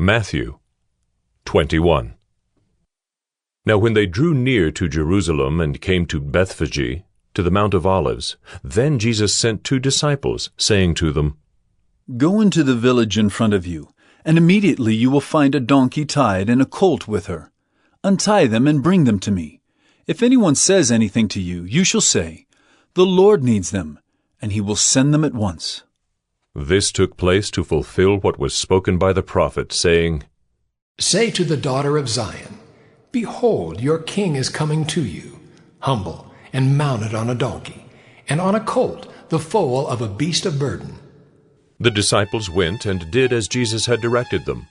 Matthew 21. Now when they drew near to Jerusalem and came to Bethphage, to the Mount of Olives, then Jesus sent 2 disciples, saying to them, Go into the village in front of you, and immediately you will find a donkey tied and a colt with her. Untie them and bring them to me. If anyone says anything to you, you shall say, The Lord needs them, and he will send them at once. This took place to fulfill what was spoken by the prophet, saying, Say to the daughter of Zion, Behold, your king is coming to you, humble and mounted on a donkey, and on a colt, the foal of a beast of burden. The disciples went and did as Jesus had directed them.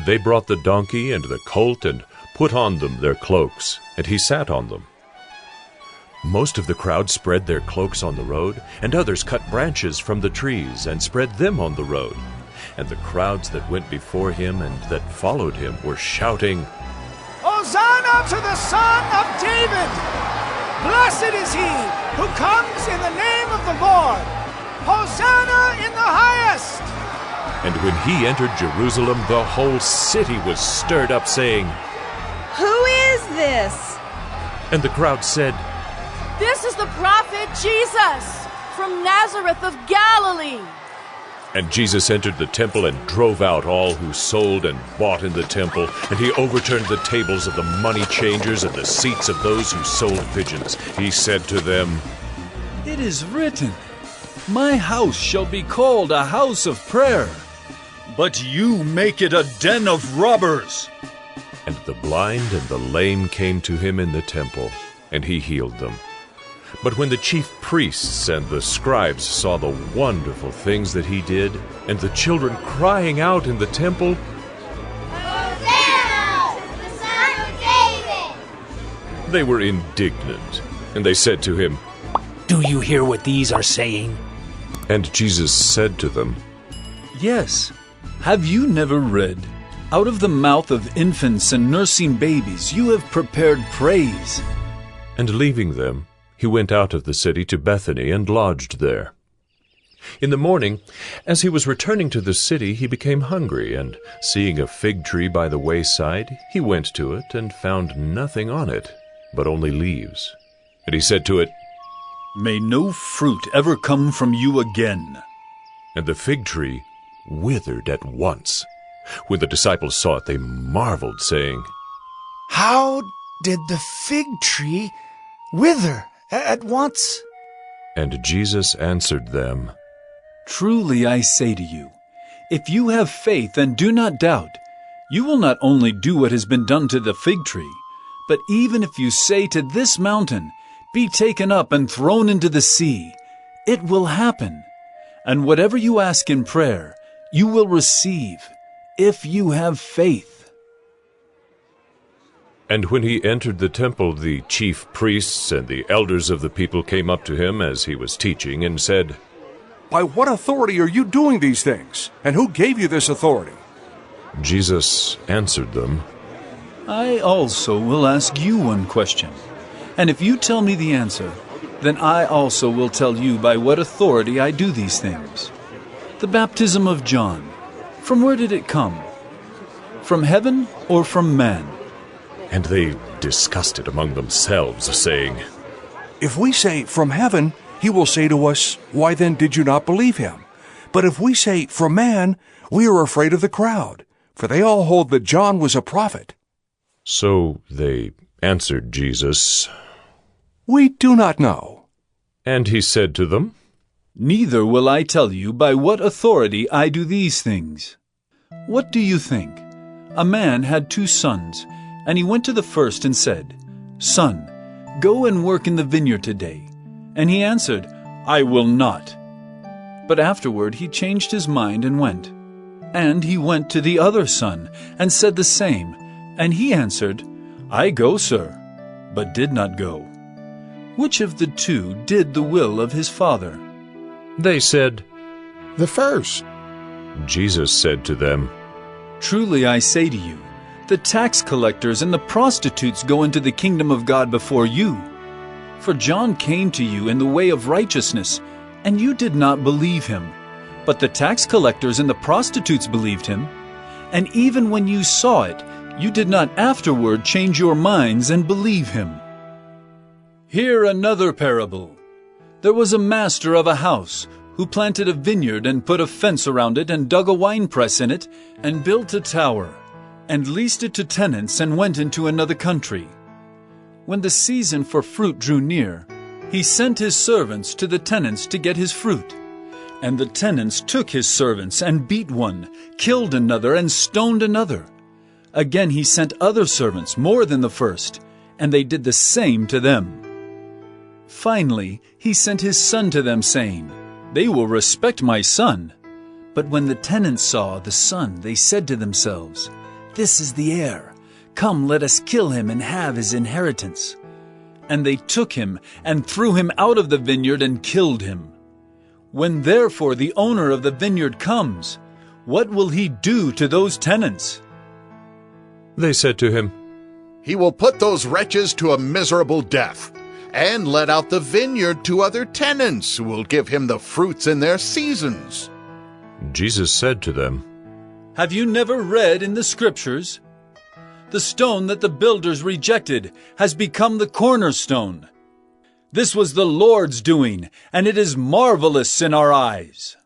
They brought the donkey and the colt and put on them their cloaks, and he sat on them. Most of the crowd spread their cloaks on the road, and others cut branches from the trees and spread them on the road. And the crowds that went before him and that followed him were shouting, Hosanna to the Son of David! Blessed is he who comes in the name of the Lord! Hosanna in the highest! And when he entered Jerusalem, the whole city was stirred up, saying, Who is this? And the crowd said, This is the prophet Jesus from Nazareth of Galilee. And Jesus entered the temple and drove out all who sold and bought in the temple, and he overturned the tables of the money changers and the seats of those who sold pigeons. He said to them, It is written, My house shall be called a house of prayer, but you make it a den of robbers. And the blind and the lame came to him in the temple, and he healed them. But when the chief priests and the scribes saw the wonderful things that he did, and the children crying out in the temple, Hosanna, the Son of David! they were indignant, and they said to him, Do you hear what these are saying? And Jesus said to them, Yes. Have you never read, Out of the mouth of infants and nursing babies you have prepared praise? And leaving them, he went out of the city to Bethany and lodged there. In the morning, as he was returning to the city, he became hungry, and seeing a fig tree by the wayside, he went to it and found nothing on it, but only leaves. And he said to it, May no fruit ever come from you again. And the fig tree withered at once. When the disciples saw it, they marveled, saying, How did the fig tree wither at once? And Jesus answered them, Truly I say to you, if you have faith and do not doubt, you will not only do what has been done to the fig tree, but even if you say to this mountain, Be taken up and thrown into the sea, it will happen. And whatever you ask in prayer, you will receive, if you have faith. And when he entered the temple, the chief priests and the elders of the people came up to him as he was teaching and said, By what authority are you doing these things? And who gave you this authority? Jesus answered them, I also will ask you one question. And if you tell me the answer, then I also will tell you by what authority I do these things. The baptism of John, from where did it come? From heaven or from man? And they discussed it among themselves, saying, If we say, From heaven, he will say to us, Why then did you not believe him? But if we say, From man, we are afraid of the crowd, for they all hold that John was a prophet. So they answered Jesus, We do not know. And he said to them, Neither will I tell you by what authority I do these things. What do you think? A man had 2 sons, and he went to the first and said, Son, go and work in the vineyard today. And he answered, I will not. But afterward he changed his mind and went. And he went to the other son, and said the same. And he answered, I go, sir, but did not go. Which of the 2 did the will of his father? They said, The first. Jesus said to them, Truly I say to you, the tax collectors and the prostitutes go into the kingdom of God before you. For John came to you in the way of righteousness, and you did not believe him. But the tax collectors and the prostitutes believed him. And even when you saw it, you did not afterward change your minds and believe him. Hear another parable. There was a master of a house who planted a vineyard and put a fence around it and dug a winepress in it and built a tower and leased it to tenants and went into another country. When the season for fruit drew near, he sent his servants to the tenants to get his fruit. And the tenants took his servants and beat one, killed another, and stoned another. Again he sent other servants, more than the first, and they did the same to them. Finally he sent his son to them, saying, They will respect my son. But when the tenants saw the son, they said to themselves, This is the heir. Come, let us kill him and have his inheritance. And they took him and threw him out of the vineyard and killed him. When therefore the owner of the vineyard comes, what will he do to those tenants? They said to him, He will put those wretches to a miserable death, and let out the vineyard to other tenants who will give him the fruits in their seasons. Jesus said to them, Have you never read in the Scriptures? The stone that the builders rejected has become the cornerstone. This was the Lord's doing, and it is marvelous in our eyes.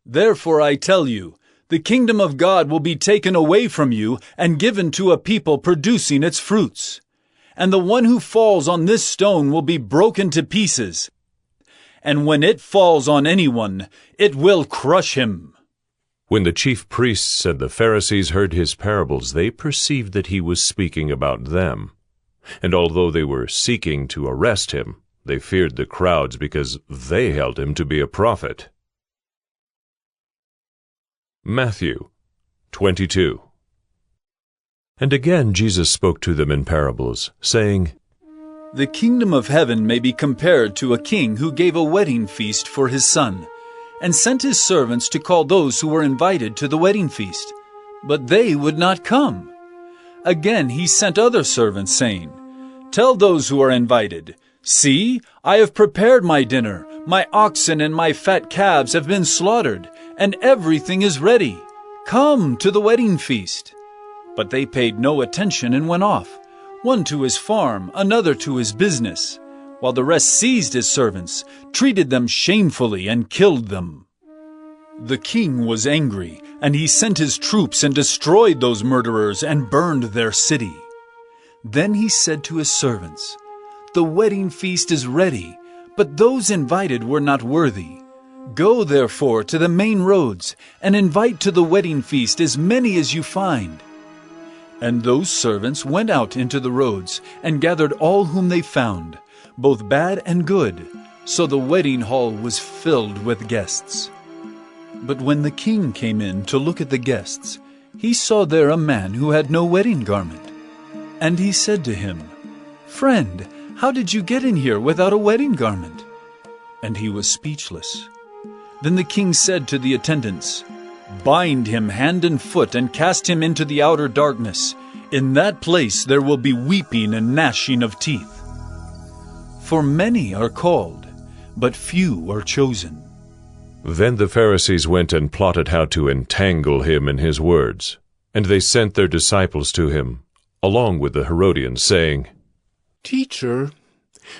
Therefore I tell you, the kingdom of God will be taken away from you and given to a people producing its fruits. And the one who falls on this stone will be broken to pieces. And when it falls on anyone, it will crush him. When the chief priests and the Pharisees heard his parables, they perceived that he was speaking about them. And although they were seeking to arrest him, they feared the crowds because they held him to be a prophet. Matthew 22. And again Jesus spoke to them in parables, saying, The kingdom of heaven may be compared to a king who gave a wedding feast for his son, and sent his servants to call those who were invited to the wedding feast. But they would not come. Again he sent other servants, saying, Tell those who are invited, See, I have prepared my dinner. My oxen and my fat calves have been slaughtered, and everything is ready. Come to the wedding feast. But they paid no attention and went off, one to his farm, another to his business, while the rest seized his servants, treated them shamefully, and killed them. The king was angry, and he sent his troops and destroyed those murderers and burned their city. Then he said to his servants, The wedding feast is ready, but those invited were not worthy. Go therefore to the main roads, and invite to the wedding feast as many as you find. And those servants went out into the roads, and gathered all whom they found, both bad and good, so the wedding hall was filled with guests. But when the king came in to look at the guests, he saw there a man who had no wedding garment. And he said to him, Friend, how did you get in here without a wedding garment? And he was speechless. Then the king said to the attendants, Bind him hand and foot and cast him into the outer darkness. In that place there will be weeping and gnashing of teeth. For many are called, but few are chosen. Then the Pharisees went and plotted how to entangle him in his words. And they sent their disciples to him, along with the Herodians, saying, Teacher,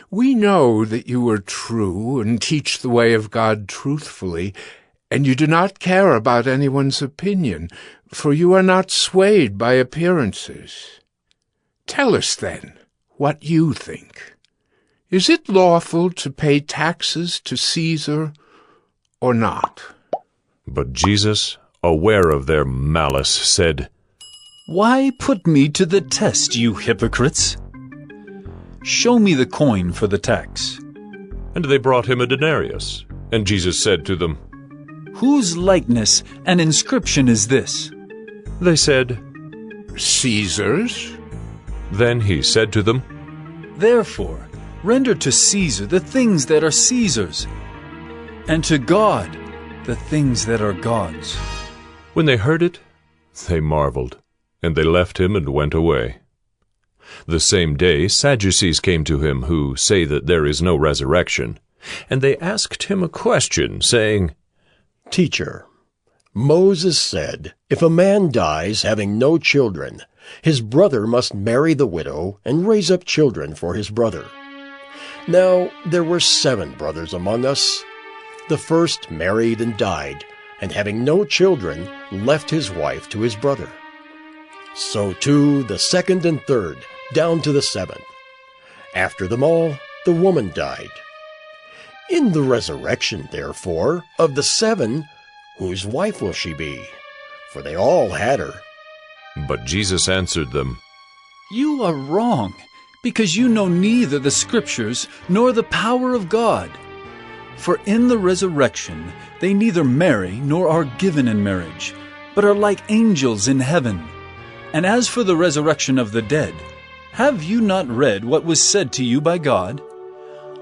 we know that you are true and teach the way of God truthfully, and you do not care about anyone's opinion, for you are not swayed by appearances. Tell us, then, what you think. Is it lawful to pay taxes to Caesar or not? But Jesus, aware of their malice, said, Why put me to the test, you hypocrites? Show me the coin for the tax. And they brought him a denarius. And Jesus said to them, Whose likeness and inscription is this? They said, Caesar's. Then he said to them, Therefore, render to Caesar the things that are Caesar's, and to God the things that are God's. When they heard it, they marveled, and they left him and went away. The same day Sadducees came to him, who say that there is no resurrection, and they asked him a question, saying, Teacher, Moses said, if a man dies having no children, his brother must marry the widow and raise up children for his brother. Now there were 7 brothers among us. The first married and died, and having no children, left his wife to his brother. So too the second and third, down to the 7th. After them all, the woman died. In the resurrection, therefore, of the 7, whose wife will she be? For they all had her. But Jesus answered them, You are wrong, because you know neither the Scriptures nor the power of God. For in the resurrection they neither marry nor are given in marriage, but are like angels in heaven. And as for the resurrection of the dead, have you not read what was said to you by God?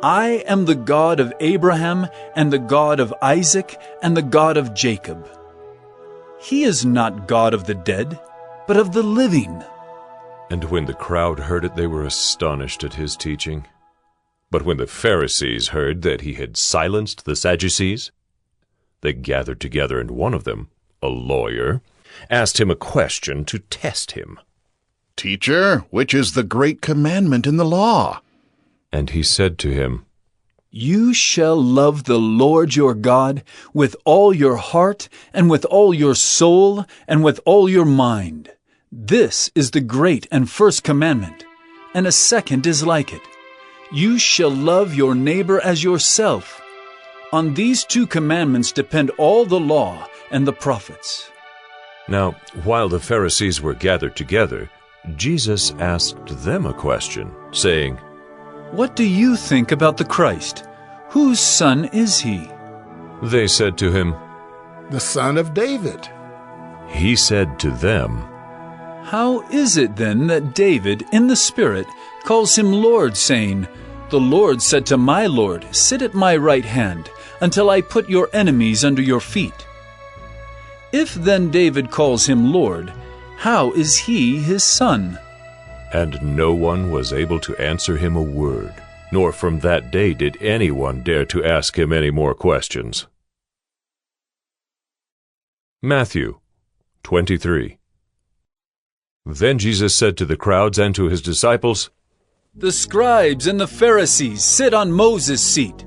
I am the God of Abraham, and the God of Isaac, and the God of Jacob. He is not God of the dead, but of the living. And when the crowd heard it, they were astonished at his teaching. But when the Pharisees heard that he had silenced the Sadducees, they gathered together, and one of them, a lawyer, asked him a question to test him. Teacher, which is the great commandment in the law? And he said to him, You shall love the Lord your God with all your heart, and with all your soul, and with all your mind. This is the great and first commandment, and a second is like it. You shall love your neighbor as yourself. On these 2 commandments depend all the law and the prophets. Now, while the Pharisees were gathered together, Jesus asked them a question, saying, What do you think about the Christ? Whose son is he? They said to him, The son of David. He said to them, How is it then that David, in the Spirit, calls him Lord, saying, The Lord said to my Lord, Sit at my right hand, until I put your enemies under your feet? If then David calls him Lord, how is he his son? And no one was able to answer him a word, nor from that day did anyone dare to ask him any more questions. Matthew 23. Then Jesus said to the crowds and to his disciples, The scribes and the Pharisees sit on Moses' seat.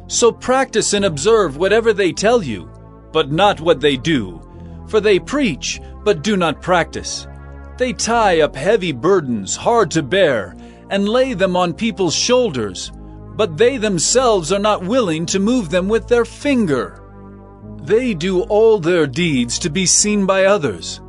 So practice and observe whatever they tell you, but not what they do. For they preach, but do not practice. They tie up heavy burdens, hard to bear, and lay them on people's shoulders, but they themselves are not willing to move them with their finger. They do all their deeds to be seen by others,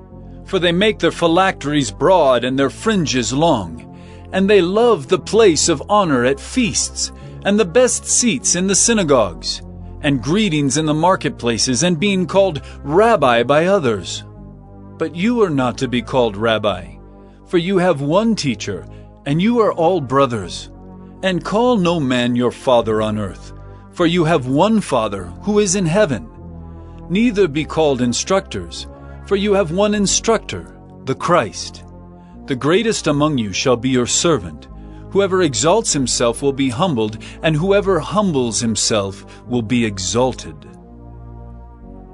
for they make their phylacteries broad and their fringes long, and they love the place of honor at feasts, and the best seats in the synagogues, and greetings in the marketplaces, and being called Rabbi by others. But you are not to be called Rabbi, for you have one teacher, and you are all brothers. And call no man your father on earth, for you have one Father who is in heaven. Neither be called instructors, for you have one instructor, the Christ. The greatest among you shall be your servant. Whoever exalts himself will be humbled, and whoever humbles himself will be exalted.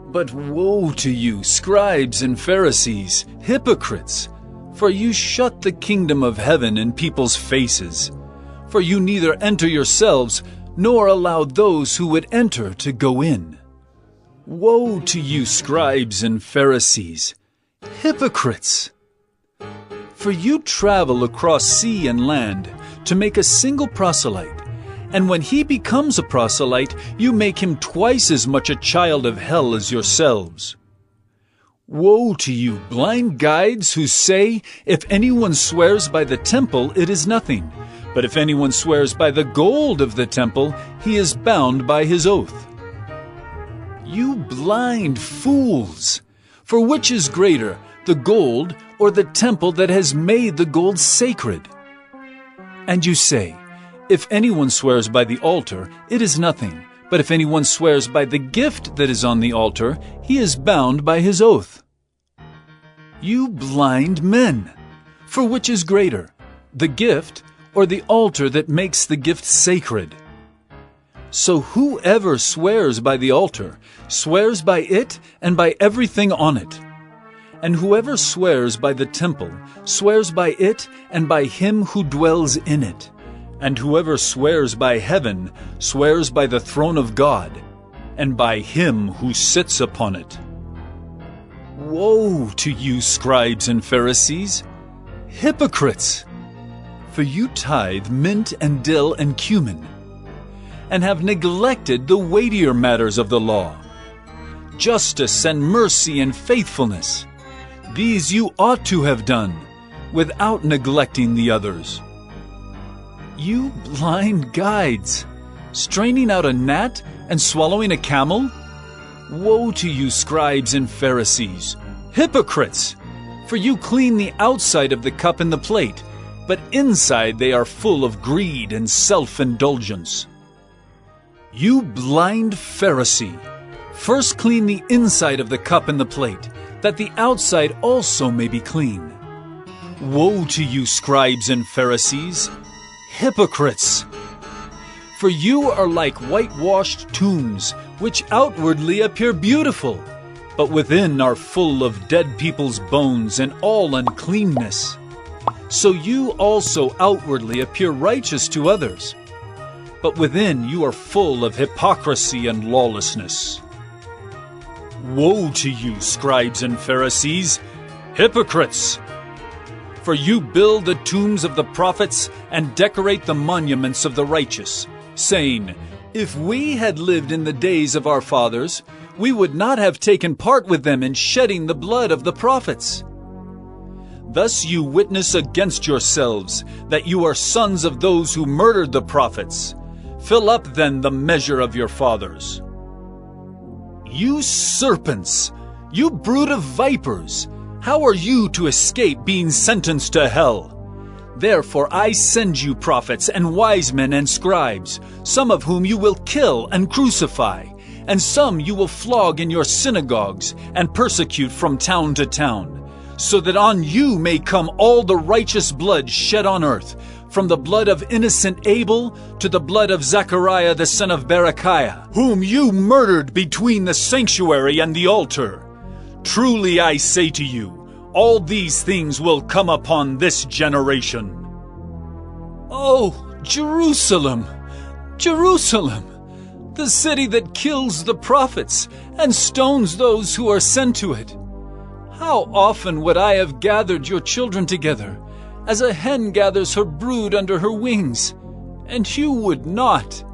But woe to you, scribes and Pharisees, hypocrites! For you shut the kingdom of heaven in people's faces. For you neither enter yourselves, nor allow those who would enter to go in. Woe to you, scribes and Pharisees, hypocrites! For you travel across sea and land to make a single proselyte, and when he becomes a proselyte, you make him twice as much a child of hell as yourselves. Woe to you, blind guides, who say, if anyone swears by the temple, it is nothing. But if anyone swears by the gold of the temple, he is bound by his oath. You blind fools! For which is greater, the gold or the temple that has made the gold sacred? And you say, if anyone swears by the altar, it is nothing. But if anyone swears by the gift that is on the altar, he is bound by his oath. You blind men! For which is greater, the gift or the altar that makes the gift sacred? So whoever swears by the altar swears by it and by everything on it. And whoever swears by the temple swears by it and by him who dwells in it. And whoever swears by heaven swears by the throne of God and by him who sits upon it. Woe to you, scribes and Pharisees, hypocrites! For you tithe mint and dill and cumin, and have neglected the weightier matters of the law, justice and mercy and faithfulness. These you ought to have done, without neglecting the others. You blind guides, straining out a gnat and swallowing a camel? Woe to you, scribes and Pharisees, hypocrites! For you clean the outside of the cup and the plate, but inside they are full of greed and self-indulgence. You blind Pharisee, first clean the inside of the cup and the plate, that the outside also may be clean. Woe to you, scribes and Pharisees, hypocrites! For you are like whitewashed tombs, which outwardly appear beautiful, but within are full of dead people's bones and all uncleanness. So you also outwardly appear righteous to others, but within you are full of hypocrisy and lawlessness. Woe to you, scribes and Pharisees, hypocrites! For you build the tombs of the prophets and decorate the monuments of the righteous, saying, If we had lived in the days of our fathers, we would not have taken part with them in shedding the blood of the prophets. Thus you witness against yourselves that you are sons of those who murdered the prophets. Fill up then the measure of your fathers. You serpents, you brood of vipers, how are you to escape being sentenced to hell? Therefore I send you prophets and wise men and scribes, some of whom you will kill and crucify, and some you will flog in your synagogues and persecute from town to town, so that on you may come all the righteous blood shed on earth, from the blood of innocent Abel to the blood of Zechariah the son of Berechiah, whom you murdered between the sanctuary and the altar. Truly I say to you, all these things will come upon this generation. Oh, Jerusalem, Jerusalem, the city that kills the prophets and stones those who are sent to it. How often would I have gathered your children together, as a hen gathers her brood under her wings, and you would not.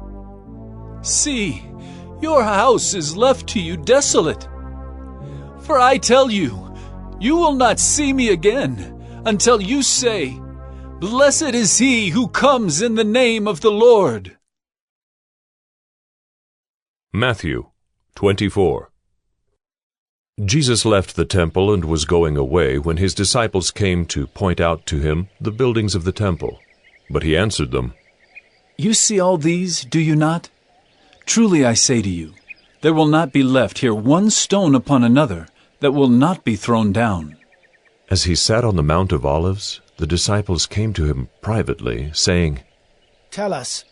See, your house is left to you desolate. For I tell you, you will not see me again until you say, Blessed is he who comes in the name of the Lord. Matthew 24. Jesus left the temple and was going away when his disciples came to point out to him the buildings of the temple. But he answered them, You see all these, do you not? Truly I say to you, there will not be left here one stone upon another that will not be thrown down. As he sat on the Mount of Olives, the disciples came to him privately, saying, Tell us,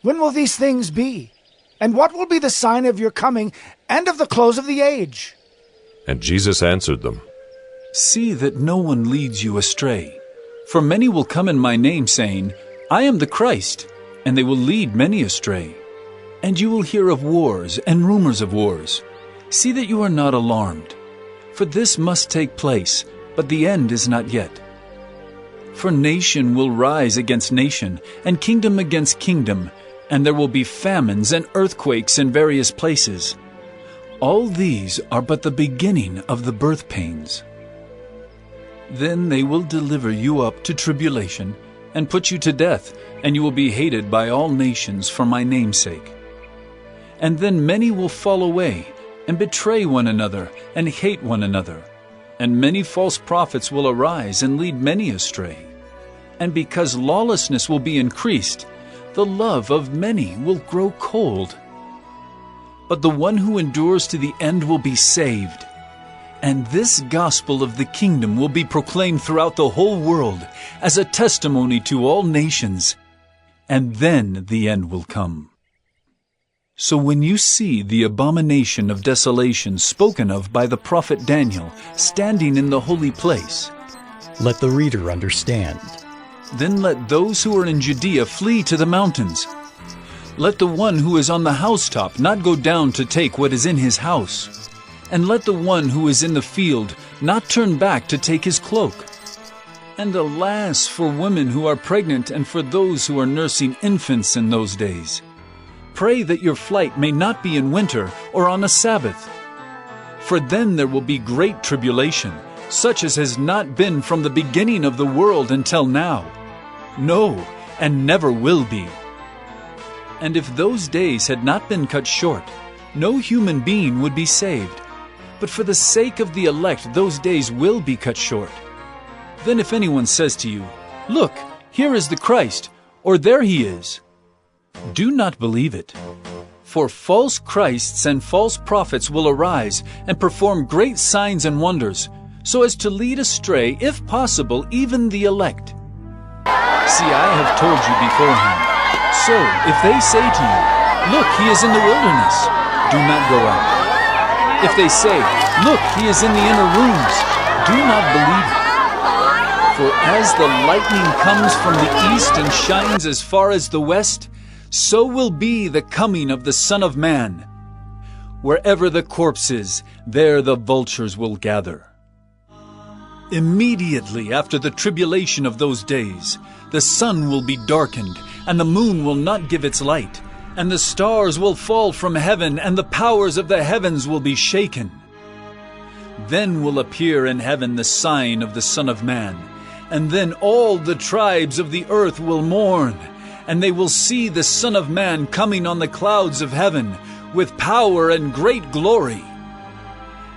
when will these things be? And what will be the sign of your coming and of the close of the age? And Jesus answered them, See that no one leads you astray. For many will come in my name, saying, I am the Christ, and they will lead many astray. And you will hear of wars and rumors of wars. See that you are not alarmed. For this must take place, but the end is not yet. For nation will rise against nation, and kingdom against kingdom, and there will be famines and earthquakes in various places. All these are but the beginning of the birth pains. Then they will deliver you up to tribulation, and put you to death, and you will be hated by all nations for my name's sake. And then many will fall away, and betray one another, and hate one another. And many false prophets will arise, and lead many astray. And because lawlessness will be increased, the love of many will grow cold. But the one who endures to the end will be saved. And this gospel of the kingdom will be proclaimed throughout the whole world as a testimony to all nations. And then the end will come. So when you see the abomination of desolation spoken of by the prophet Daniel standing in the holy place, let the reader understand. Then let those who are in Judea flee to the mountains. Let the one who is on the housetop not go down to take what is in his house. And let the one who is in the field not turn back to take his cloak. And alas for women who are pregnant and for those who are nursing infants in those days. Pray that your flight may not be in winter or on a Sabbath. For then there will be great tribulation, such as has not been from the beginning of the world until now. No, and never will be. And if those days had not been cut short, no human being would be saved. But for the sake of the elect, those days will be cut short. Then if anyone says to you, "Look, here is the Christ," or "There he is," do not believe it. For false Christs and false prophets will arise and perform great signs and wonders, so as to lead astray, if possible, even the elect. See, I have told you beforehand. So, if they say to you, "Look, he is in the wilderness," do not go out. If they say, "Look, he is in the inner rooms," do not believe it. For as the lightning comes from the east and shines as far as the west, so will be the coming of the Son of Man. Wherever the corpse is, there the vultures will gather. Immediately after the tribulation of those days, the sun will be darkened, and the moon will not give its light, and the stars will fall from heaven, and the powers of the heavens will be shaken. Then will appear in heaven the sign of the Son of Man, and then all the tribes of the earth will mourn, and they will see the Son of Man coming on the clouds of heaven with power and great glory.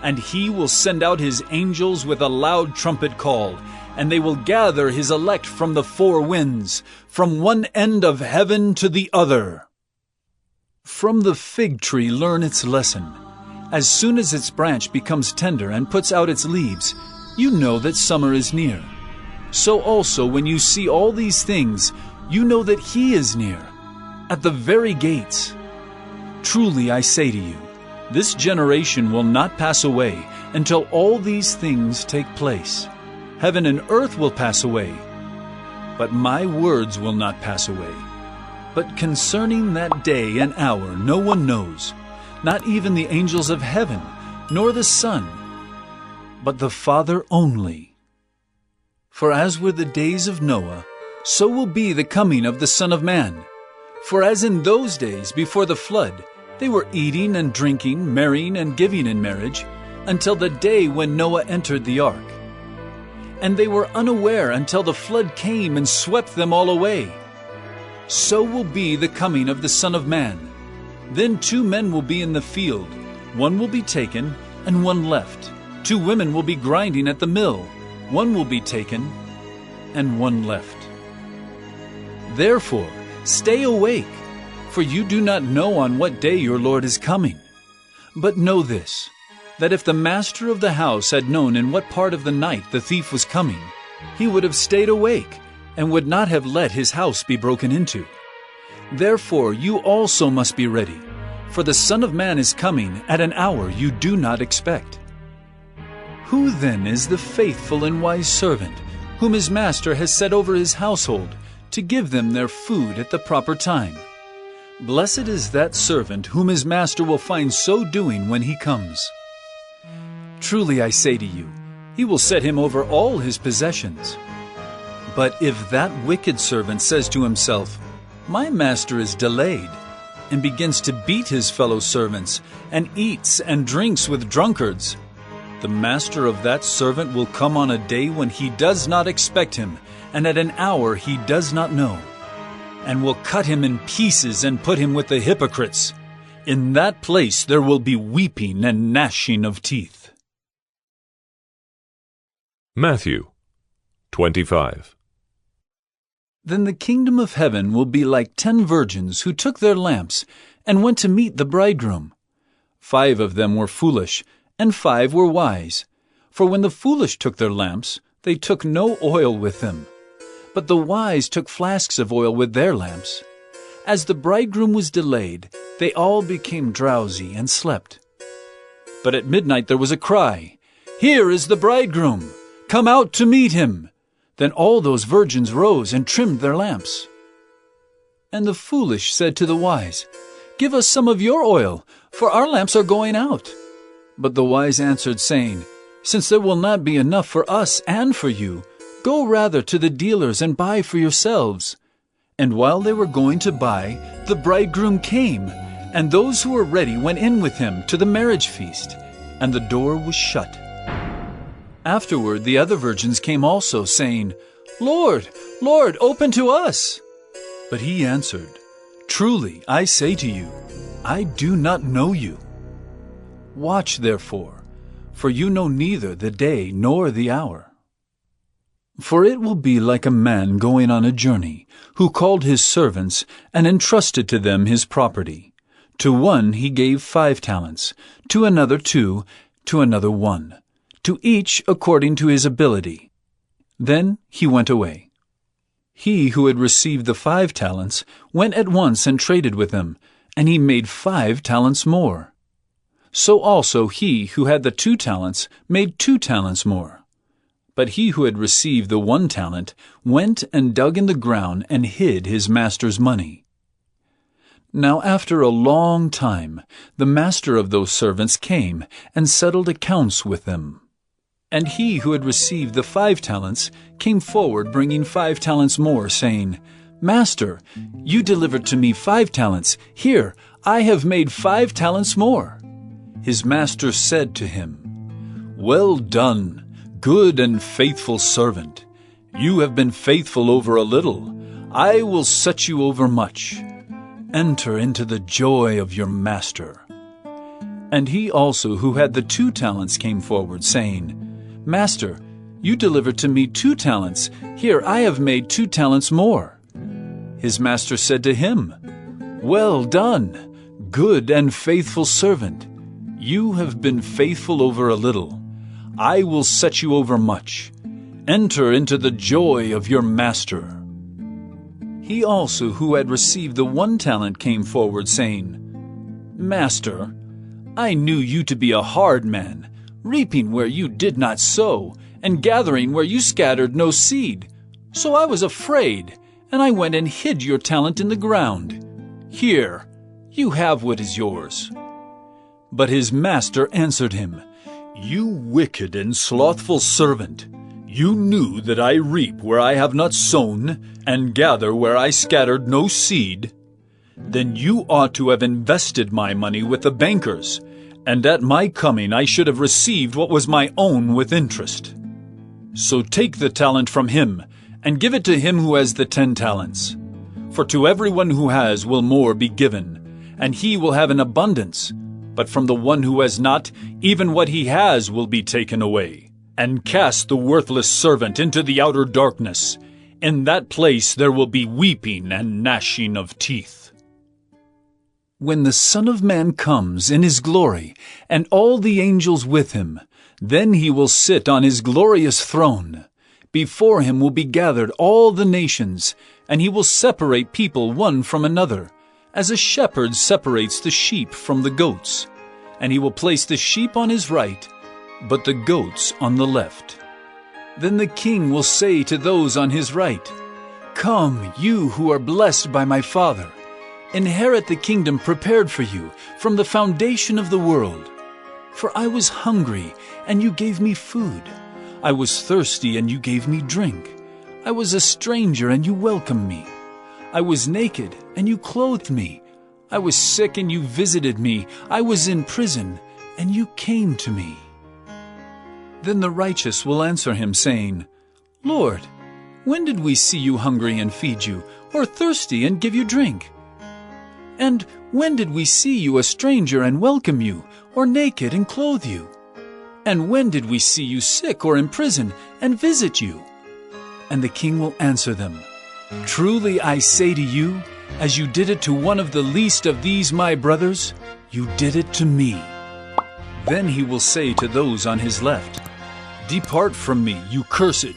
And he will send out his angels with a loud trumpet call, and they will gather his elect from the four winds, from one end of heaven to the other. From the fig tree learn its lesson. As soon as its branch becomes tender and puts out its leaves, you know that summer is near. So also when you see all these things, you know that he is near, at the very gates. Truly I say to you, this generation will not pass away until all these things take place. Heaven and earth will pass away, but my words will not pass away. But concerning that day and hour no one knows, not even the angels of heaven, nor the Son, but the Father only. For as were the days of Noah, so will be the coming of the Son of Man. For as in those days before the flood, they were eating and drinking, marrying and giving in marriage, until the day when Noah entered the ark. And they were unaware until the flood came and swept them all away. So will be the coming of the Son of Man. Then 2 men will be in the field, one will be taken and one left. 2 women will be grinding at the mill, one will be taken and one left. Therefore, stay awake, for you do not know on what day your Lord is coming. But know this, that if the master of the house had known in what part of the night the thief was coming, he would have stayed awake and would not have let his house be broken into. Therefore you also must be ready, for the Son of Man is coming at an hour you do not expect. Who then is the faithful and wise servant, whom his master has set over his household, to give them their food at the proper time? Blessed is that servant whom his master will find so doing when he comes. Truly I say to you, he will set him over all his possessions. But if that wicked servant says to himself, "My master is delayed," and begins to beat his fellow servants, and eats and drinks with drunkards, the master of that servant will come on a day when he does not expect him, and at an hour he does not know, and will cut him in pieces and put him with the hypocrites. In that place there will be weeping and gnashing of teeth. Matthew 25. Then the kingdom of heaven will be like 10 virgins who took their lamps and went to meet the bridegroom. 5 of them were foolish, and 5 were wise. For when the foolish took their lamps, they took no oil with them. But the wise took flasks of oil with their lamps. As the bridegroom was delayed, they all became drowsy and slept. But at midnight there was a cry, "Here is the bridegroom! Come out to meet him!" Then all those virgins rose and trimmed their lamps. And the foolish said to the wise, "Give us some of your oil, for our lamps are going out." But the wise answered, saying, "Since there will not be enough for us and for you, go rather to the dealers and buy for yourselves." And while they were going to buy, the bridegroom came, and those who were ready went in with him to the marriage feast, and the door was shut. Afterward the other virgins came also, saying, "Lord, Lord, open to us." But he answered, "Truly I say to you, I do not know you. Watch therefore, for you know neither the day nor the hour. For it will be like a man going on a journey, who called his servants and entrusted to them his property. To one he gave 5 talents, to another 2, to another 1, to each according to his ability. Then he went away. He who had received the 5 talents went at once and traded with them, and he made 5 talents more. So also he who had the 2 talents made 2 talents more. But he who had received the 1 talent went and dug in the ground and hid his master's money. Now after a long time the master of those servants came and settled accounts with them. And he who had received the 5 talents came forward bringing 5 talents more, saying, "Master, you delivered to me 5 talents. Here, I have made 5 talents more." His master said to him, "Well done, good and faithful servant. You have been faithful over a little. I will set you over much. Enter into the joy of your master." And he also who had the 2 talents came forward, saying, "Master, you delivered to me 2 talents. Here I have made 2 talents more." His master said to him, "Well done, good and faithful servant. You have been faithful over a little. I will set you over much. Enter into the joy of your master." He also who had received the 1 talent came forward, saying, "Master, I knew you to be a hard man, reaping where you did not sow, and gathering where you scattered no seed. So I was afraid, and I went and hid your talent in the ground. Here, you have what is yours." But his master answered him, "You wicked and slothful servant, you knew that I reap where I have not sown, and gather where I scattered no seed. Then you ought to have invested my money with the bankers, and at my coming I should have received what was my own with interest. So take the talent from him, and give it to him who has the 10 talents. For to everyone who has will more be given, and he will have an abundance. But from the one who has not, even what he has will be taken away. And cast the worthless servant into the outer darkness. In that place there will be weeping and gnashing of teeth. When the Son of Man comes in his glory, and all the angels with him, then he will sit on his glorious throne. Before him will be gathered all the nations, and he will separate people one from another, as a shepherd separates the sheep from the goats. And he will place the sheep on his right, but the goats on the left. Then the king will say to those on his right, "Come, you who are blessed by my Father, inherit the kingdom prepared for you from the foundation of the world. For I was hungry, and you gave me food. I was thirsty, and you gave me drink. I was a stranger, and you welcomed me. I was naked, and you clothed me. I was sick, and you visited me. I was in prison, and you came to me." Then the righteous will answer him, saying, "Lord, when did we see you hungry and feed you, or thirsty and give you drink? And when did we see you a stranger and welcome you, or naked and clothe you? And when did we see you sick or in prison and visit you?" And the king will answer them, "Truly I say to you, as you did it to one of the least of these my brothers, you did it to me." Then he will say to those on his left, "Depart from me, you cursed,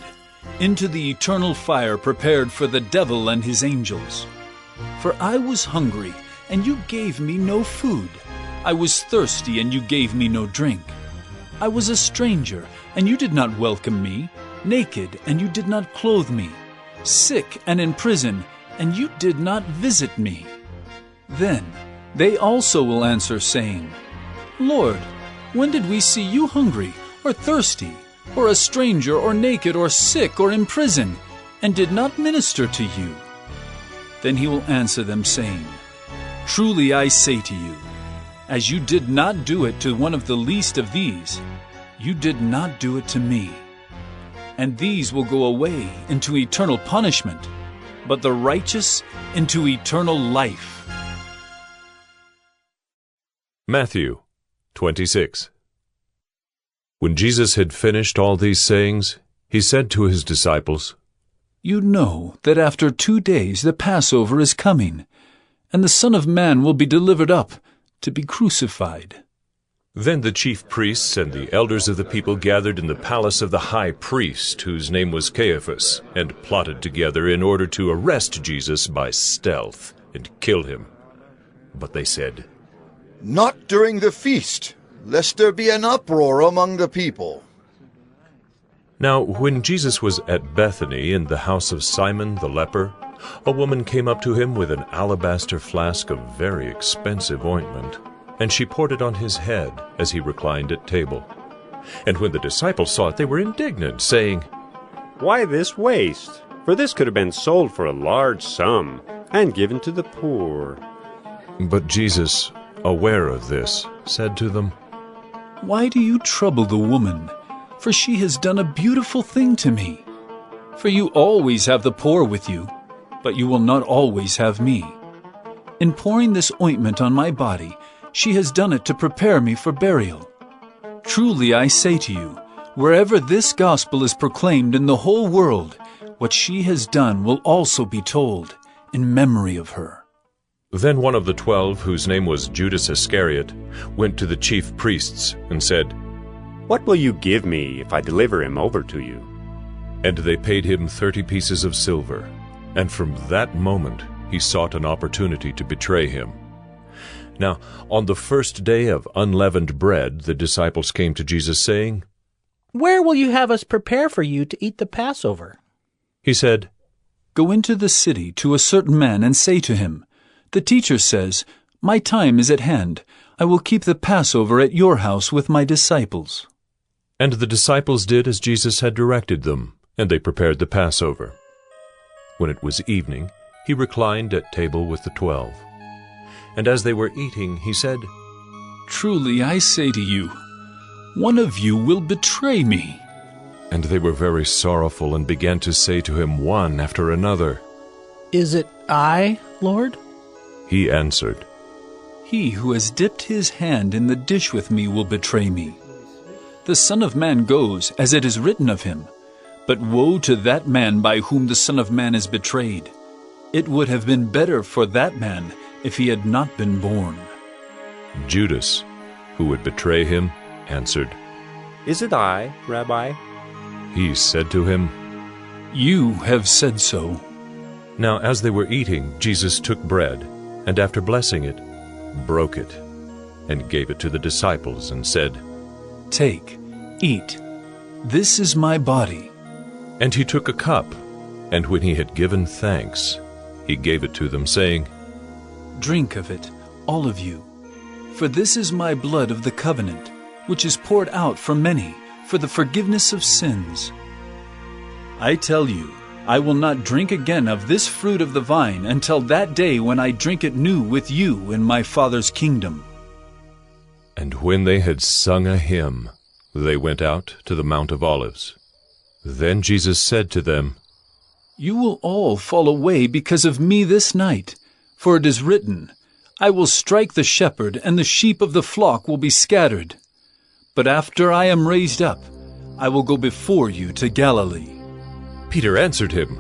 into the eternal fire prepared for the devil and his angels. For I was hungry, and you gave me no food. I was thirsty, and you gave me no drink. I was a stranger, and you did not welcome me, naked, and you did not clothe me, sick and in prison, and you did not visit me. Then they also will answer, saying, Lord, when did we see you hungry, or thirsty, or a stranger, or naked, or sick, or in prison, and did not minister to you? Then he will answer them, saying, Truly I say to you, as you did not do it to one of the least of these, you did not do it to me. And these will go away into eternal punishment, but the righteous into eternal life. Matthew 26. When Jesus had finished all these sayings, he said to his disciples, You know that after 2 days the Passover is coming, and the Son of Man will be delivered up to be crucified. Then the chief priests and the elders of the people gathered in the palace of the high priest, whose name was Caiaphas, and plotted together in order to arrest Jesus by stealth and kill him. But they said, Not during the feast, lest there be an uproar among the people. Now when Jesus was at Bethany in the house of Simon the leper, a woman came up to him with an alabaster flask of very expensive ointment, and she poured it on his head as he reclined at table. And when the disciples saw it, they were indignant, saying, Why this waste? For this could have been sold for a large sum and given to the poor. But Jesus, aware of this, said to them, Why do you trouble the woman? For she has done a beautiful thing to me. For you always have the poor with you, but you will not always have me. In pouring this ointment on my body, she has done it to prepare me for burial. Truly I say to you, wherever this gospel is proclaimed in the whole world, what she has done will also be told in memory of her. Then one of the 12, whose name was Judas Iscariot, went to the chief priests and said, What will you give me if I deliver him over to you? And they paid him 30 pieces of silver. And from that moment he sought an opportunity to betray him. Now, on the first day of unleavened bread, the disciples came to Jesus, saying, Where will you have us prepare for you to eat the Passover? He said, Go into the city to a certain man and say to him, The teacher says, My time is at hand. I will keep the Passover at your house with my disciples. And the disciples did as Jesus had directed them, and they prepared the Passover. When it was evening, he reclined at table with the 12. And as they were eating, he said, Truly I say to you, one of you will betray me. And they were very sorrowful and began to say to him one after another, Is it I, Lord? He answered, He who has dipped his hand in the dish with me will betray me. The Son of Man goes as it is written of him, but woe to that man by whom the Son of Man is betrayed. It would have been better for that man if he had not been born. Judas, who would betray him, answered, Is it I, Rabbi? He said to him, You have said so. Now as they were eating, Jesus took bread, and after blessing it, broke it, and gave it to the disciples, and said, Take, eat. This is my body. And he took a cup, and when he had given thanks, he gave it to them, saying, Drink of it, all of you, for this is my blood of the covenant, which is poured out for many for the forgiveness of sins. I tell you, I will not drink again of this fruit of the vine until that day when I drink it new with you in my Father's kingdom. And when they had sung a hymn, they went out to the Mount of Olives. Then Jesus said to them, You will all fall away because of me this night, for it is written, I will strike the shepherd, and the sheep of the flock will be scattered. But after I am raised up, I will go before you to Galilee. Peter answered him,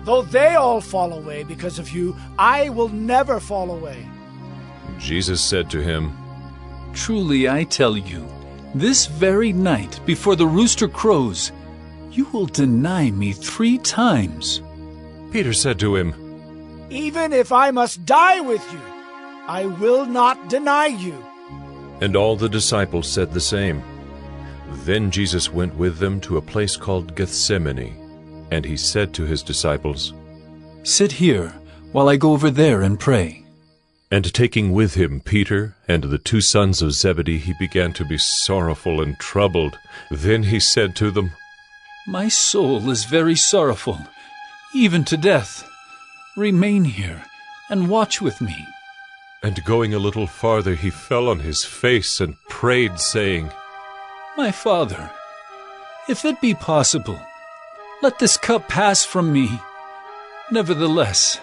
Though they all fall away because of you, I will never fall away. Jesus said to him, Truly I tell you, this very night before the rooster crows, you will deny me 3 times. Peter said to him, Even if I must die with you, I will not deny you. And all the disciples said the same. Then Jesus went with them to a place called Gethsemane, and he said to his disciples, "Sit here while I go over there and pray." And taking with him Peter and the 2 sons of Zebedee, he began to be sorrowful and troubled. Then he said to them, "My soul is very sorrowful, even to death. Remain here and watch with me." And going a little farther, he fell on his face and prayed, saying, "My Father, if it be possible, let this cup pass from me. Nevertheless,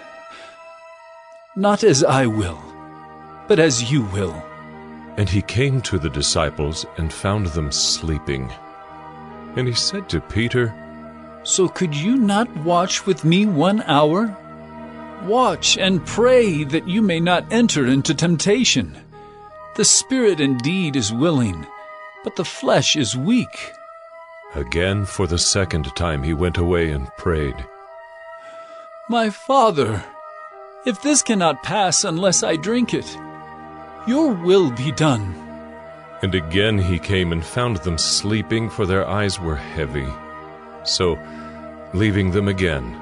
not as I will, but as you will." And he came to the disciples and found them sleeping. And he said to Peter, "So could you not watch with me 1 hour? Watch and pray that you may not enter into temptation. The spirit indeed is willing, but the flesh is weak." Again, for the 2nd time, he went away and prayed, "My Father, if this cannot pass unless I drink it, your will be done." And again he came and found them sleeping, for their eyes were heavy. So, leaving them again,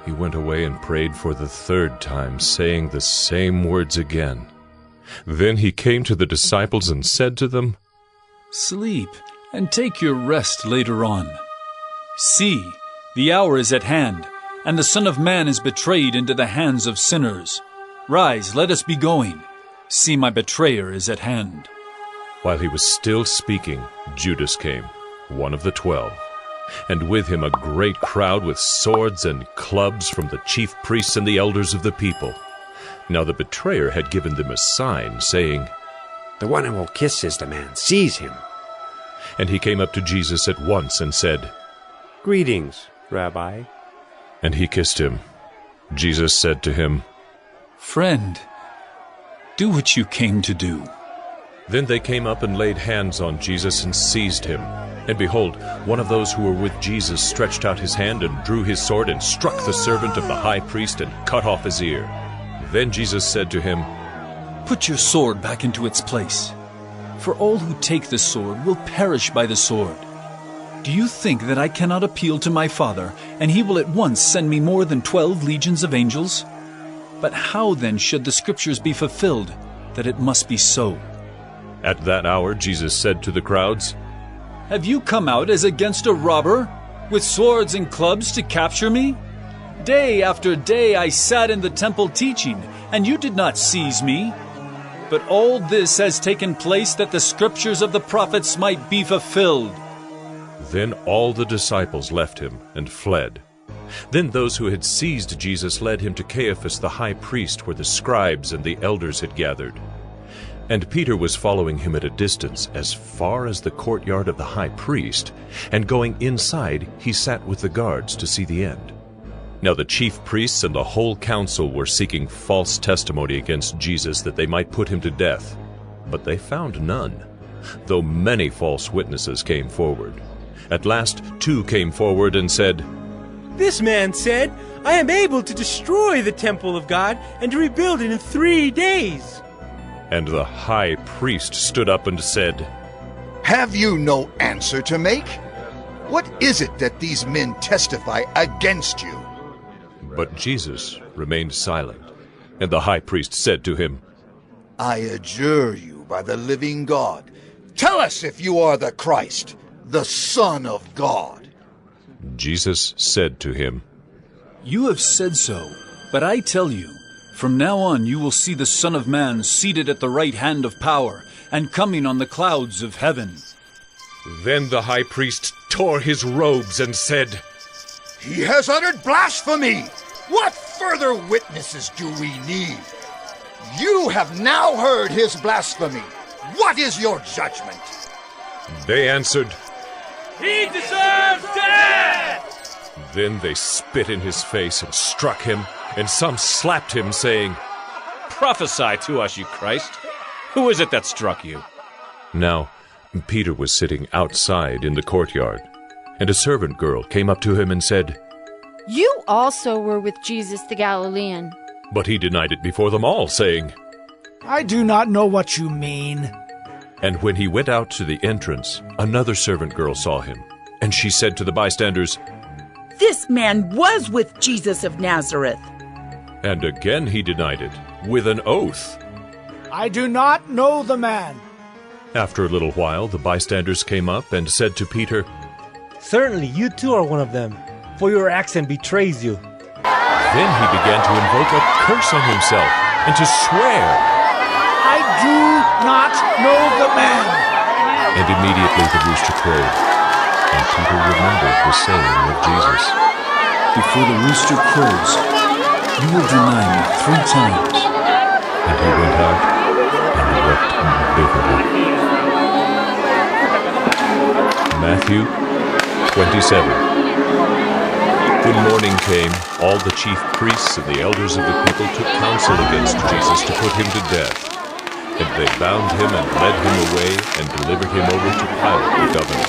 he went away and prayed for the 3rd time, saying the same words again. Then he came to the disciples and said to them, "Sleep and take your rest later on. See, the hour is at hand, and the Son of Man is betrayed into the hands of sinners. Rise, let us be going. See, my betrayer is at hand." While he was still speaking, Judas came, one of the 12, and with him a great crowd with swords and clubs from the chief priests and the elders of the people. Now the betrayer had given them a sign, saying, "The one who will kiss is the man. Seize him." And he came up to Jesus at once and said, "Greetings, Rabbi." And he kissed him. Jesus said to him, "Friend, do what you came to do." Then they came up and laid hands on Jesus and seized him. And behold, one of those who were with Jesus stretched out his hand and drew his sword and struck the servant of the high priest and cut off his ear. Then Jesus said to him, "Put your sword back into its place, for all who take the sword will perish by the sword. Do you think that I cannot appeal to my Father, and he will at once send me more than 12 legions of angels? But how then should the Scriptures be fulfilled, that it must be so?" At that hour Jesus said to the crowds, "Have you come out as against a robber, with swords and clubs to capture me? Day after day I sat in the temple teaching, and you did not seize me. But all this has taken place that the Scriptures of the prophets might be fulfilled." Then all the disciples left him and fled. Then those who had seized Jesus led him to Caiaphas the high priest, where the scribes and the elders had gathered. And Peter was following him at a distance, as far as the courtyard of the high priest, and going inside, he sat with the guards to see the end. Now the chief priests and the whole council were seeking false testimony against Jesus, that they might put him to death. But they found none, though many false witnesses came forward. At last 2 came forward and said, "This man said, 'I am able to destroy the temple of God and to rebuild it in 3 days.'" And the high priest stood up and said, "Have you no answer to make? What is it that these men testify against you?" But Jesus remained silent. And the high priest said to him, "I adjure you by the living God, tell us if you are the Christ, the Son of God." Jesus said to him, "You have said so, but I tell you, from now on you will see the Son of Man seated at the right hand of power and coming on the clouds of heaven." Then the high priest tore his robes and said, "He has uttered blasphemy! What further witnesses do we need? You have now heard his blasphemy. What is your judgment?" They answered, "He deserves death!" Then they spit in his face and struck him, and some slapped him, saying, "Prophesy to us, you Christ. Who is it that struck you?" Now Peter was sitting outside in the courtyard, and a servant girl came up to him and said, "You also were with Jesus the Galilean." But he denied it before them all, saying, I do not know what you mean. And when he went out to the entrance, another servant girl saw him, and she said to the bystanders, This man was with Jesus of Nazareth. And again he denied it, with an oath. I do not know the man. After a little while, the bystanders came up and said to Peter, Certainly you too are one of them, for your accent betrays you. Then he began to invoke a curse on himself and to swear. I do not know the man. And immediately the rooster crowed, and Peter remembered the saying of Jesus. Before the rooster crows, you will deny me 3 times. And he went out and wept bitterly. Matthew 27. When morning came, all the chief priests and the elders of the people took counsel against Jesus to put him to death. And they bound him and led him away and delivered him over to Pilate the governor.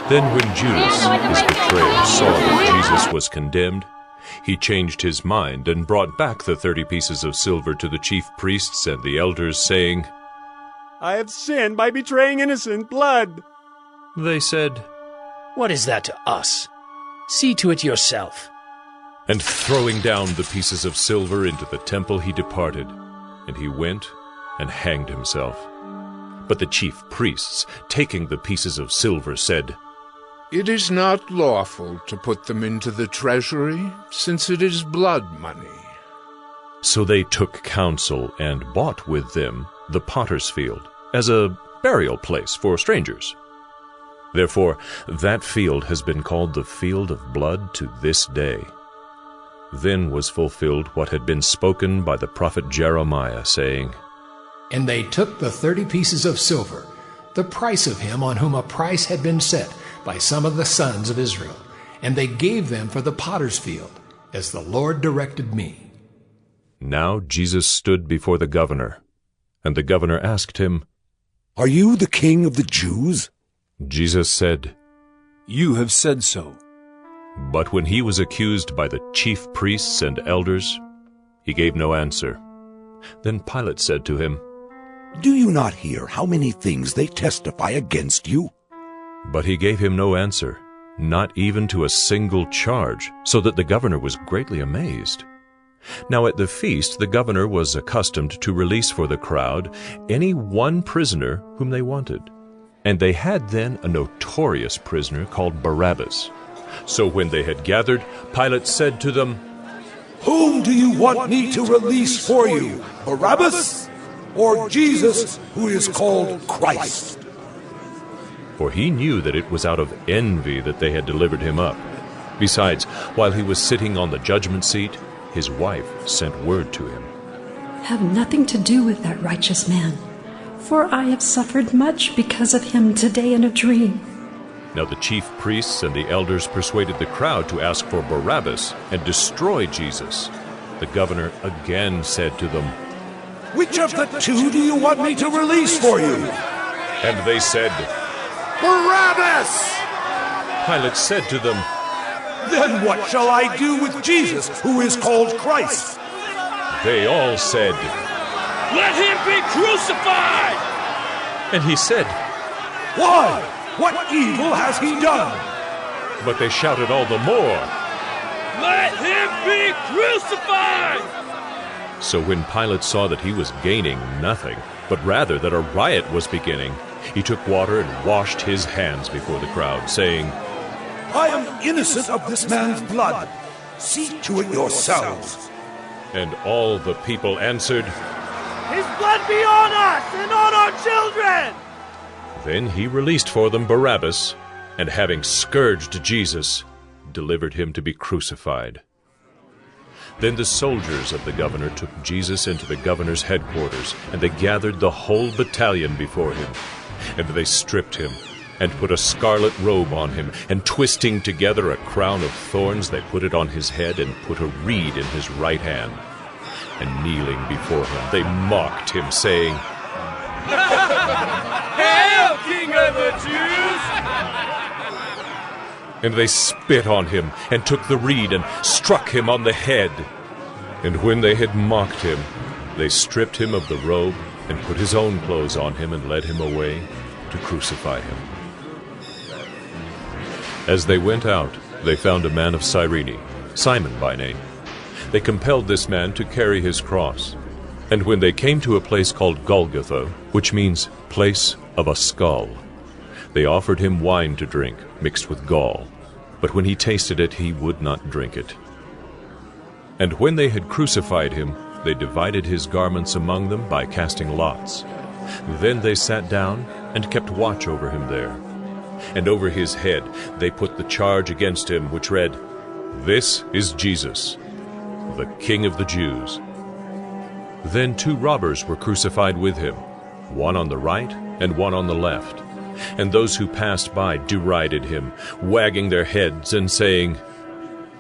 Then when Judas, his betrayer, saw that Jesus was condemned, he changed his mind and brought back the 30 pieces of silver to the chief priests and the elders, saying, I have sinned by betraying innocent blood. They said, What is that to us? See to it yourself. And throwing down the pieces of silver into the temple, he departed, and he went and hanged himself. But the chief priests, taking the pieces of silver, said, It is not lawful to put them into the treasury, since it is blood money. So they took counsel and bought with them the potter's field, as a burial place for strangers. Therefore, that field has been called the field of blood to this day. Then was fulfilled what had been spoken by the prophet Jeremiah, saying, And they took the 30 pieces of silver, the price of him on whom a price had been set by some of the sons of Israel, and they gave them for the potter's field, as the Lord directed me. Now Jesus stood before the governor, and the governor asked him, Are you the king of the Jews? Jesus said, You have said so. But when he was accused by the chief priests and elders, he gave no answer. Then Pilate said to him, Do you not hear how many things they testify against you? But he gave him no answer, not even to a single charge, so that the governor was greatly amazed. Now at the feast the governor was accustomed to release for the crowd any one prisoner whom they wanted. And they had then a notorious prisoner called Barabbas. So when they had gathered, Pilate said to them, Whom do you want me to release for you, Barabbas, or Jesus, who is called Christ? For he knew that it was out of envy that they had delivered him up. Besides, while he was sitting on the judgment seat, his wife sent word to him, Have nothing to do with that righteous man, for I have suffered much because of him today in a dream. Now the chief priests and the elders persuaded the crowd to ask for Barabbas and destroy Jesus. The governor again said to them, Which of the 2 do you want me to release for you? And they said, Barabbas! Pilate said to them, Then what shall I do with Jesus, who is called Christ? They all said, Let him be crucified! And he said, Why? What evil has he done? But they shouted all the more, Let him be crucified! So when Pilate saw that he was gaining nothing, but rather that a riot was beginning, he took water and washed his hands before the crowd, saying, I am innocent of this man's blood. See to it yourselves. And all the people answered, His blood be on us and on our children! Then he released for them Barabbas, and having scourged Jesus, delivered him to be crucified. Then the soldiers of the governor took Jesus into the governor's headquarters, and they gathered the whole battalion before him. And they stripped him, and put a scarlet robe on him, and twisting together a crown of thorns, they put it on his head, and put a reed in his right hand. And kneeling before him, they mocked him, saying, Hail, King of the Jews! And they spit on him, and took the reed, and struck him on the head. And when they had mocked him, they stripped him of the robe and put his own clothes on him and led him away to crucify him. As they went out, they found a man of Cyrene, Simon by name. They compelled this man to carry his cross. And when they came to a place called Golgotha, which means place of a skull, they offered him wine to drink, mixed with gall. But when he tasted it, he would not drink it. And when they had crucified him, they divided his garments among them by casting lots. Then they sat down and kept watch over him there. And over his head they put the charge against him, which read, "This is Jesus, the King of the Jews." Then 2 robbers were crucified with him, one on the right and one on the left. And those who passed by derided him, wagging their heads and saying,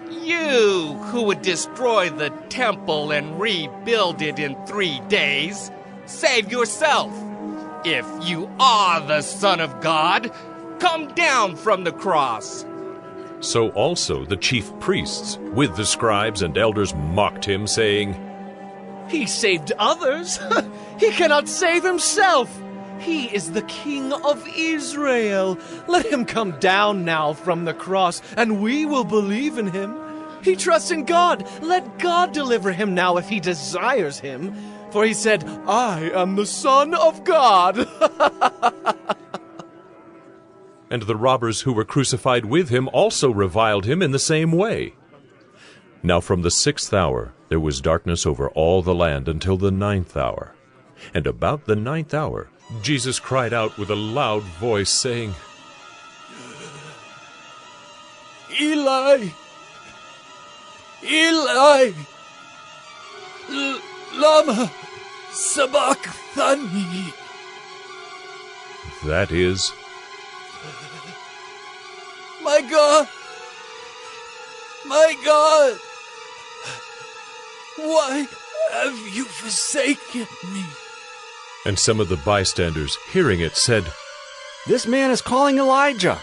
"You who would destroy the temple and rebuild it in 3 days, save yourself. If you are the Son of God, come down from the cross." So also the chief priests with the scribes and elders mocked him, saying, "He saved others. He cannot save himself. He is the King of Israel. Let him come down now from the cross, and we will believe in him. He trusts in God. Let God deliver him now if he desires him. For he said, 'I am the Son of God.'" And the robbers who were crucified with him also reviled him in the same way. Now from the 6th hour there was darkness over all the land until the 9th hour. And about the 9th hour Jesus cried out with a loud voice, saying, "Eli, Eli, lama sabachthani." That is, My God, why have you forsaken me? and some of the bystanders, hearing it, said, "This man is calling Elijah."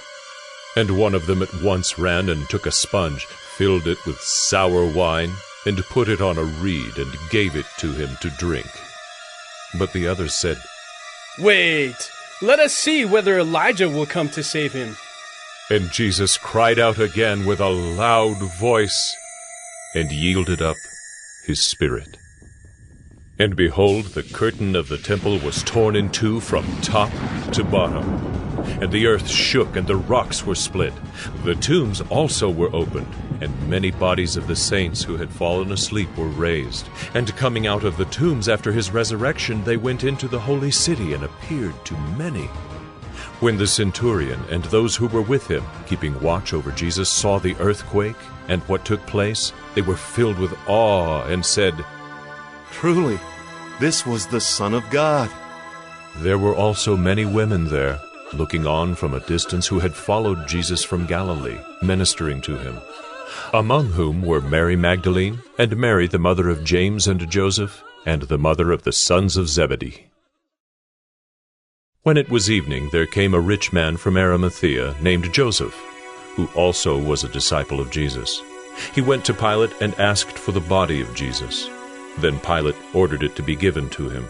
And one of them at once ran and took a sponge, filled it with sour wine, and put it on a reed, and gave it to him to drink. But the others said, "Wait, let us see whether Elijah will come to save him." And Jesus cried out again with a loud voice, and yielded up his spirit. And behold, the curtain of the temple was torn in two from top to bottom, and the earth shook, and the rocks were split. The tombs also were opened, and many bodies of the saints who had fallen asleep were raised. And coming out of the tombs after his resurrection, they went into the holy city and appeared to many. When the centurion and those who were with him, keeping watch over Jesus, saw the earthquake and what took place, they were filled with awe and said, "Truly, this was the Son of God." There were also many women there, looking on from a distance, who had followed Jesus from Galilee, ministering to him, among whom were Mary Magdalene, and Mary the mother of James and Joseph, and the mother of the sons of Zebedee. When it was evening, there came a rich man from Arimathea named Joseph, who also was a disciple of Jesus. He went to Pilate and asked for the body of Jesus. Then Pilate ordered it to be given to him.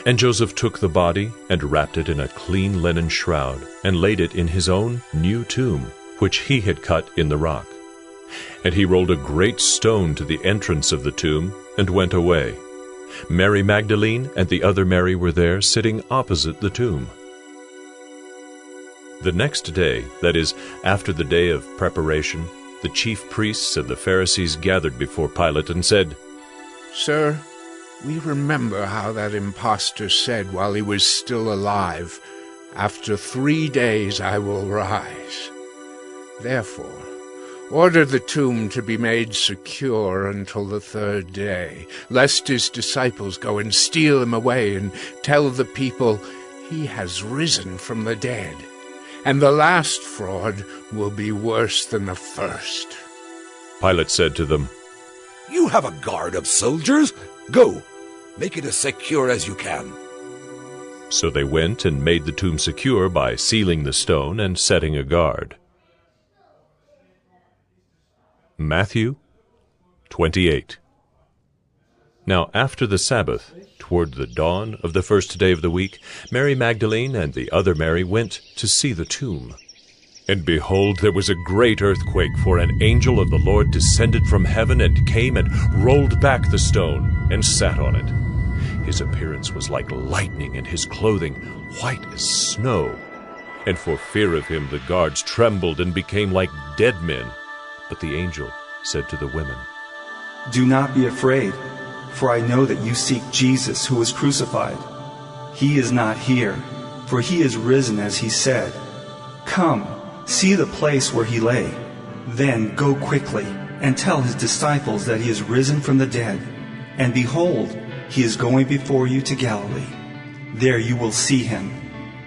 And Joseph took the body and wrapped it in a clean linen shroud, and laid it in his own new tomb, which he had cut in the rock. And he rolled a great stone to the entrance of the tomb, and went away. Mary Magdalene and the other Mary were there, sitting opposite the tomb. The next day, that is, after the day of preparation, the chief priests and the Pharisees gathered before Pilate and said, "Sir, we remember how that impostor said while he was still alive, 'After 3 days I will rise.' Therefore, order the tomb to be made secure until the 3rd day, lest his disciples go and steal him away and tell the people, 'He has risen from the dead.' And the last fraud will be worse than the first." Pilate said to them, "You have a guard of soldiers. Go, make it as secure as you can." So they went and made the tomb secure by sealing the stone and setting a guard. Matthew 28. Now after the Sabbath, toward the dawn of the first day of the week, Mary Magdalene and the other Mary went to see the tomb. And behold, there was a great earthquake, for an angel of the Lord descended from heaven and came and rolled back the stone and sat on it. His appearance was like lightning, and his clothing white as snow. And for fear of him the guards trembled and became like dead men. But the angel said to the women, "Do not be afraid, for I know that you seek Jesus who was crucified. He is not here, for he is risen as he said. Come, see the place where he lay. Then go quickly and tell his disciples that he is risen from the dead. And behold, he is going before you to Galilee. There you will see him.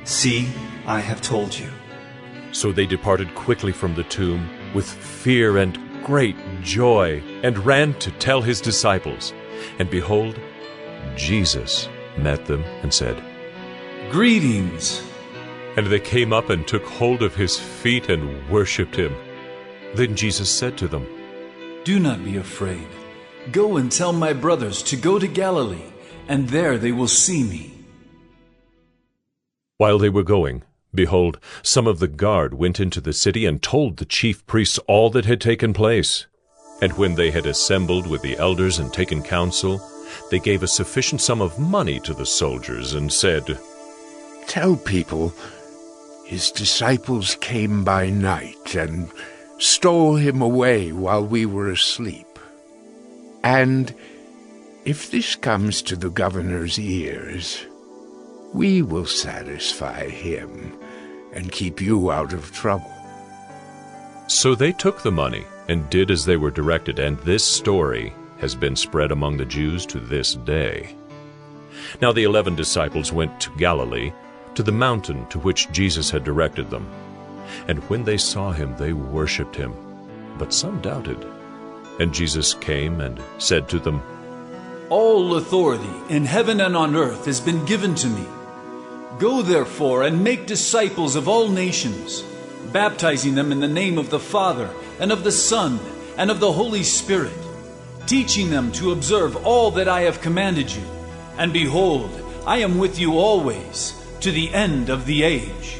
See, I have told you." So they departed quickly from the tomb with fear and great joy, and ran to tell his disciples. And behold, Jesus met them and said, "Greetings." And they came up and took hold of his feet and worshipped him. Then Jesus said to them, "Do not be afraid. Go and tell my brothers to go to Galilee, and there they will see me." While they were going, behold, some of the guard went into the city and told the chief priests all that had taken place. And when they had assembled with the elders and taken counsel, they gave a sufficient sum of money to the soldiers and said, "Tell people, his disciples came by night and stole him away while we were asleep. And if this comes to the governor's ears, we will satisfy him and keep you out of trouble." So they took the money and did as they were directed, and this story has been spread among the Jews to this day. Now the 11 disciples went to Galilee, to the mountain to which Jesus had directed them. And when they saw him, they worshipped him, but some doubted. And Jesus came and said to them, "All authority in heaven and on earth has been given to me. Go therefore and make disciples of all nations, baptizing them in the name of the Father and of the Son and of the Holy Spirit, teaching them to observe all that I have commanded you. And behold, I am with you always, to the end of the age."